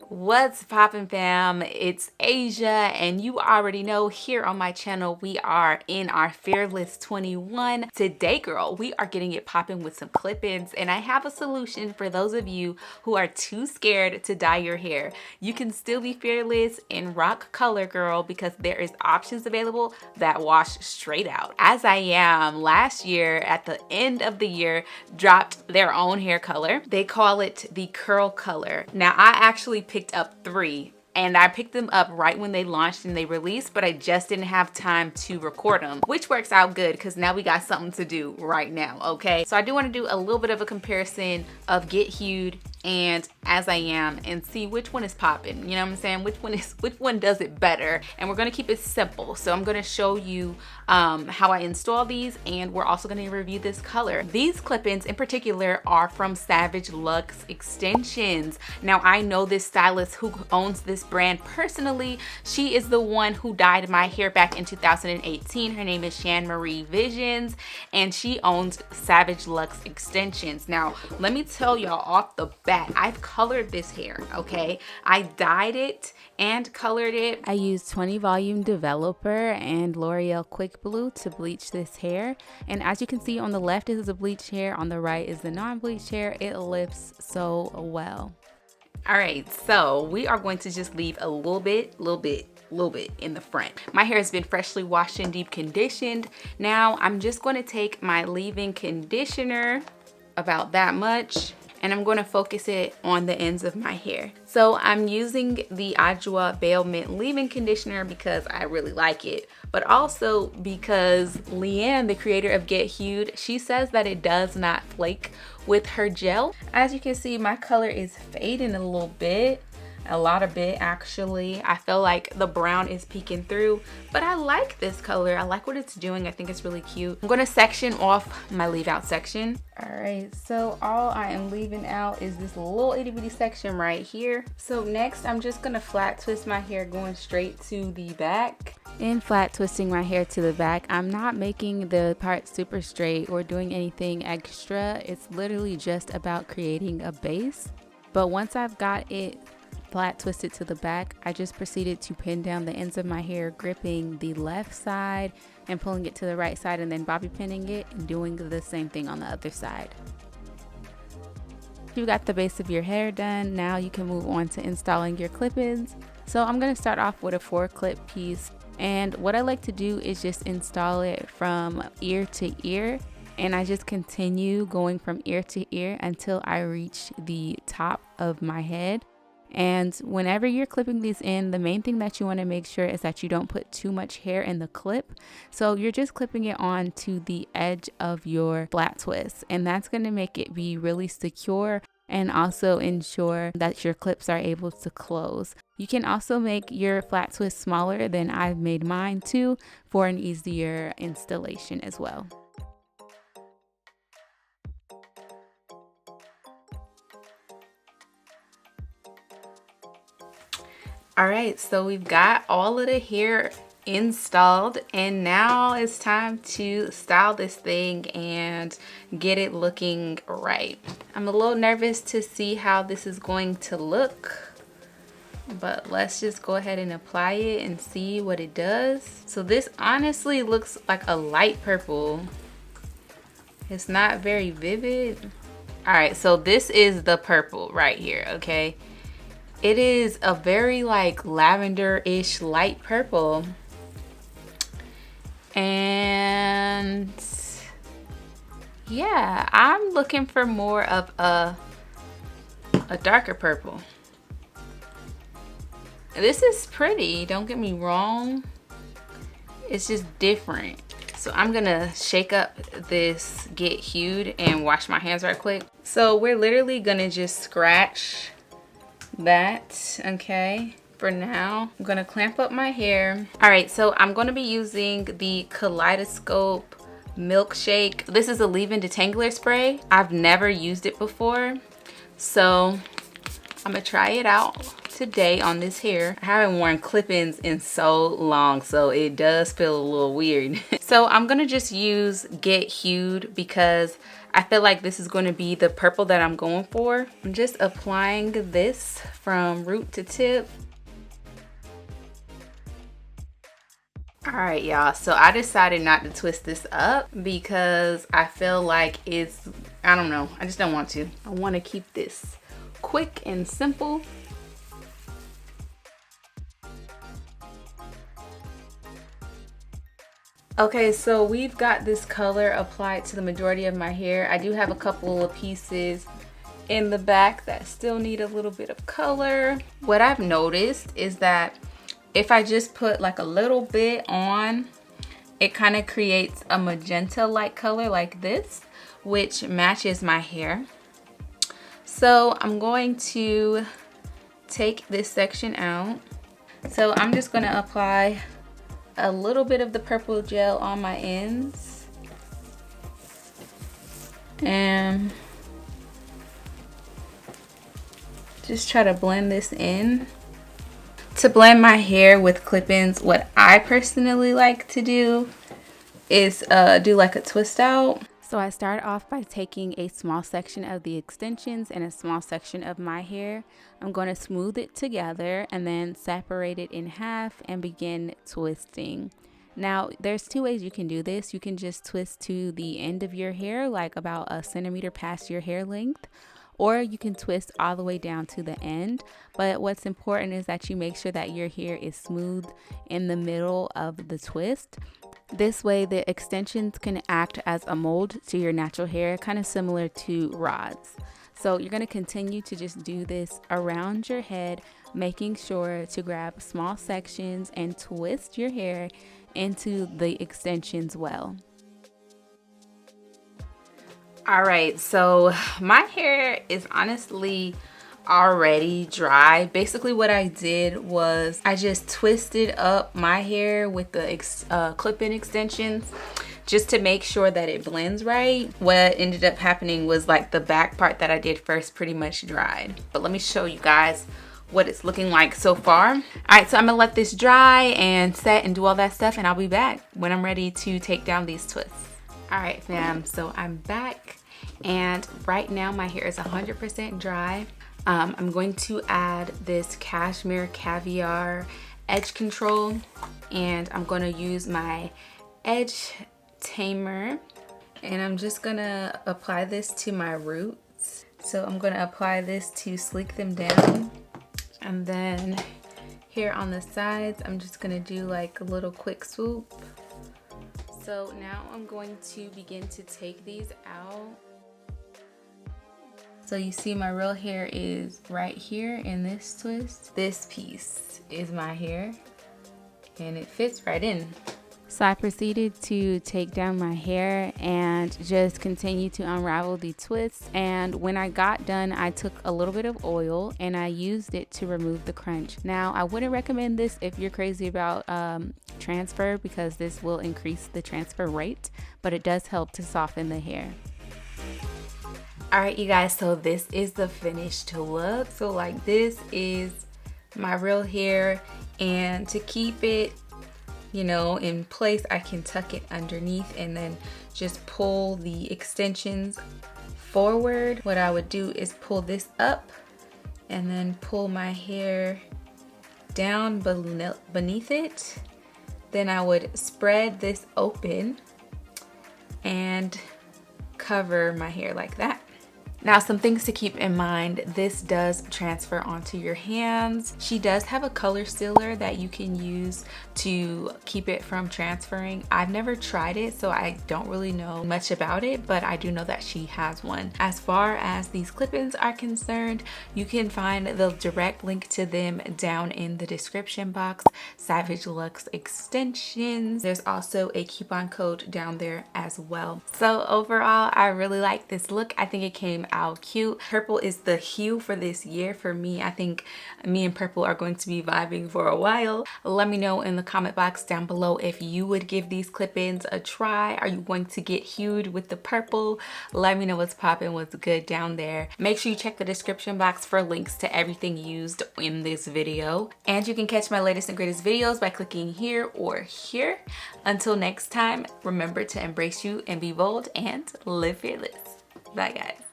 What's poppin', fam? It's Asia, and you already know here on my channel we are in our Fearless 21. Today, girl, we are getting it poppin' with some clip-ins, and I have a solution for those of you who are too scared to dye your hair. You can still be fearless and rock color, girl, because there is options available that wash straight out. As I am last year at the end of the year dropped their own hair color. They call it the curl color. Now I actually picked up 3, and I picked them up right when they launched and they released, but I just didn't have time to record them, which works out good because now we got something to do right now, okay? So I do want to do a little bit of a comparison of Get Hued and As I Am and see which one is popping, you know what I'm saying? Which one does it better? And we're gonna keep it simple. So I'm gonna show you how I install these, and we're also gonna review this color. These clip-ins in particular are from Savage Luxe Extensions. Now I know this stylist who owns this brand personally. She is the one who dyed my hair back in 2018. Her name is Shan Visions, and she owns Savage Luxe Extensions. Now let me tell y'all off the bat, I've colored this hair, okay? I dyed it and colored it. I used 20 volume developer and L'Oreal Quick Blue to bleach this hair, and as you can see, on the left is the bleached hair, on the right is the non-bleached hair. It lifts so well. All right, so we are going to just leave a little bit in the front. My hair has been freshly washed and deep conditioned. Now I'm just going to take my leave-in conditioner, about that much, and I'm going to focus it on the ends of my hair. So I'm using the Adwoa Baomint leave-in conditioner because I really like it, but also because Leanne, the creator of Get Hued, she says that it does not flake with her gel. As you can see, my color is fading a little bit. A lot of it, actually. I feel like the brown is peeking through, but I like this color. I like what it's doing. I think it's really cute. I'm going to section off my leave out section. All right, so all I am leaving out is this little itty bitty section right here. So next, I'm just going to flat twist my hair going straight to the back. In flat twisting my hair to the back, I'm not making the part super straight or doing anything extra. It's literally just about creating a base. But once I've got it flat twisted to the back, I just proceeded to pin down the ends of my hair, gripping the left side and pulling it to the right side, and then bobby pinning it and doing the same thing on the other side. You got the base of your hair done. Now you can move on to installing your clip-ins. So I'm going to start off with a 4-clip piece, and what I like to do is just install it from ear to ear, and I just continue going from ear to ear until I reach the top of my head. And whenever you're clipping these in, the main thing that you want to make sure is that you don't put too much hair in the clip. So you're just clipping it on to the edge of your flat twist, and that's going to make it be really secure and also ensure that your clips are able to close. You can also make your flat twist smaller than I've made mine too, for an easier installation as well. All right, so we've got all of the hair installed, and now it's time to style this thing and get it looking right. I'm a little nervous to see how this is going to look, but let's just go ahead and apply it and see what it does. So this honestly looks like a light purple. It's not very vivid. All right, so this is the purple right here, okay? It is a very like lavender-ish light purple. And yeah, I'm looking for more of a darker purple. This is pretty, don't get me wrong. It's just different. So I'm gonna shake up this Get Hued and wash my hands right quick. So we're literally gonna just scratch that, okay? For now, I'm gonna clamp up my hair. All right, so I'm gonna be using the Kaleidoscope Milkshake. This is a leave-in detangler spray. I've never used it before, so I'm gonna try it out today on this hair. I haven't worn clip-ins in so long, so it does feel a little weird. So I'm gonna just use Get Hued because I feel like this is going to be the purple that I'm going for. I'm just applying this from root to tip. All right, y'all, so I decided not to twist this up because I feel like it's, I don't know, I just don't want to. I want to keep this quick and simple. Okay, so we've got this color applied to the majority of my hair. I do have a couple of pieces in the back that still need a little bit of color. What I've noticed is that if I just put like a little bit on, it kind of creates a magenta-like color like this, which matches my hair. So I'm going to take this section out. So I'm just gonna apply a little bit of the purple gel on my ends. And just try to blend this in. To blend my hair with clip-ins, what I personally like to do is do like a twist out. So I start off by taking a small section of the extensions and a small section of my hair. I'm going to smooth it together and then separate it in half and begin twisting. Now, there's two ways you can do this. You can just twist to the end of your hair, like about a centimeter past your hair length, or you can twist all the way down to the end. But what's important is that you make sure that your hair is smooth in the middle of the twist. This way the extensions can act as a mold to your natural hair, kind of similar to rods. So you're going to continue to just do this around your head, making sure to grab small sections and twist your hair into the extensions well. All right, so my hair is honestly already dry. Basically what I did was I just twisted up my hair with the clip-in extensions just to make sure that it blends right. What ended up happening was like the back part that I did first pretty much dried. But let me show you guys what it's looking like so far. All right, so I'm gonna let this dry and set and do all that stuff, and I'll be back when I'm ready to take down these twists. All right, fam, so I'm back, and right now my hair is 100% dry. I'm going to add this Cashmere Caviar edge control, and I'm going to use my edge tamer, and I'm just gonna apply this to my roots. So I'm gonna apply this to sleek them down, and then here on the sides I'm just gonna do like a little quick swoop. So now I'm going to begin to take these out. So you see my real hair is right here in this twist. This piece is my hair and it fits right in. So I proceeded to take down my hair and just continue to unravel the twists. And when I got done, I took a little bit of oil and I used it to remove the crunch. Now, I wouldn't recommend this if you're crazy about transfer, because this will increase the transfer rate, but it does help to soften the hair. All right, you guys, so this is the finished look. So like this is my real hair, and to keep it, you know, in place, I can tuck it underneath and then just pull the extensions forward. What I would do is pull this up and then pull my hair down beneath it. Then I would spread this open and cover my hair like that. Now, some things to keep in mind: this does transfer onto your hands. She does have a color sealer that you can use to keep it from transferring. I've never tried it, so I don't really know much about it, but I do know that she has one. As far as these clip-ins are concerned, you can find the direct link to them down in the description box. Savage Luxe extensions. There's also a coupon code down there as well. So overall, I really like this look. I think it came out cute. Purple is the hue for this year for me. I think me and purple are going to be vibing for a while. Let me know in the comment box down below if you would give these clip-ins a try. Are you going to get hued with the purple? Let me know what's popping, what's good down there. Make sure you check the description box for links to everything used in this video, and you can catch my latest and greatest videos by clicking here or here. Until next time, remember to embrace you and be bold and live fearless. Bye guys.